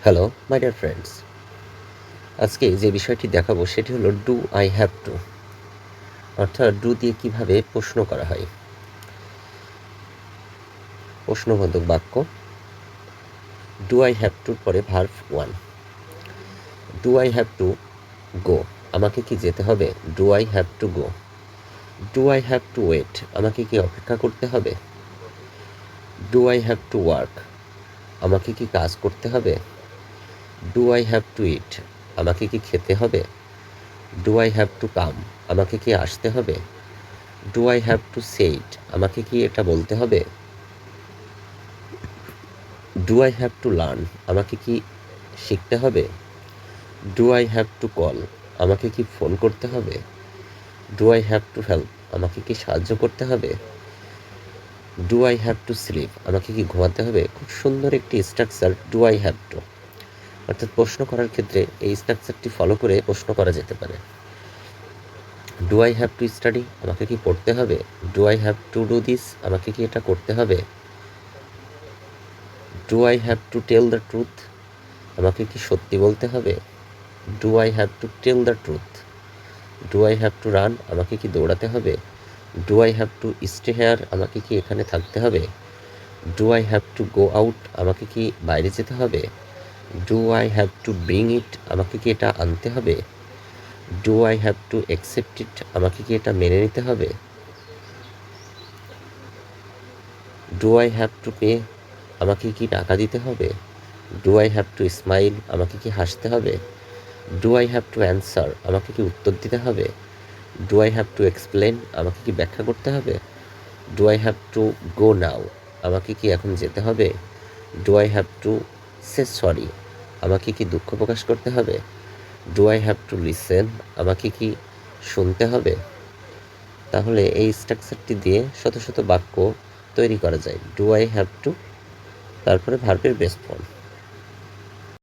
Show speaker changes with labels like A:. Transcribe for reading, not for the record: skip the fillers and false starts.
A: Hello my dear friends, আজকে যে বিষয়টি দেখাবো সেটি হলো ডু আই হ্যাভ টু, অর্থাৎ ডু দিয়ে কিভাবে প্রশ্ন করা হয়। প্রশ্নবোধক বাক্য। ডু আই হ্যাভ টুর পরে verb one. Do I have to go, আমাকে কি যেতে হবে? Do I have to go. Do I have to wait, আমাকে কি অপেক্ষা করতে হবে? Do I have to work, আমাকে কি কাজ করতে হবে? Do I have to eat, আমাকে কি খেতে হবে? Do I have to come, আমাকে কি আসতে হবে? Do I have to say it, আমাকে কি এটা বলতে হবে? Do I have to learn, আমাকে কি শিখতে হবে? Do I have to call, আমাকে কি ফোন করতে হবে? Do I have to help, আমাকে কি সাহায্য করতে হবে? Do I have to sleep, আমাকে কি ঘুমাতে হবে? খুব সুন্দর একটি structure do I have two, অর্থাৎ প্রশ্ন করার ক্ষেত্রে এই স্ট্রাকচারটি ফলো করে প্রশ্ন করা যেতে পারে। Do I have to study, আমাকে কি পড়তে হবে? Do I have to do this, আমাকে কি এটা করতে হবে? Do I have to tell the truth, আমাকে কি সত্যি বলতে হবে? Do I have to tell the truth. Do I have to run, আমাকে কি দৌড়াতে হবে? Do I have to stay here, আমাকে কি এখানে থাকতে হবে? Do I have to go out, আমাকে কি বাইরে যেতে হবে? Do I have to bring it, আমাকে কি এটা আনতে হবে? Do I have to accept it, আমাকে কি এটা মেনে নিতে হবে? Do I have to pay, আমাকে কি টাকা দিতে হবে? Do I have two smile, আমাকে কি হাসতে হবে? Do I have two answer, আমাকে কি উত্তর দিতে হবে? Do I have to explain, আমাকে কি ব্যাখ্যা করতে হবে? ডু আই হ্যাভ টু গো নাও, আমাকে কি এখন যেতে হবে? Do I have to say sorry, আমাকে কি দুঃখ প্রকাশ করতে হবে? Do I have to listen, আমাকে কি শুনতে হবে? তাহলে এই স্ট্রাকচারটি দিয়ে শত শত বাক্য তৈরি করা যায়। ডু আই হ্যাভ টু, তারপরে ভার্বের বেস ফর্ম।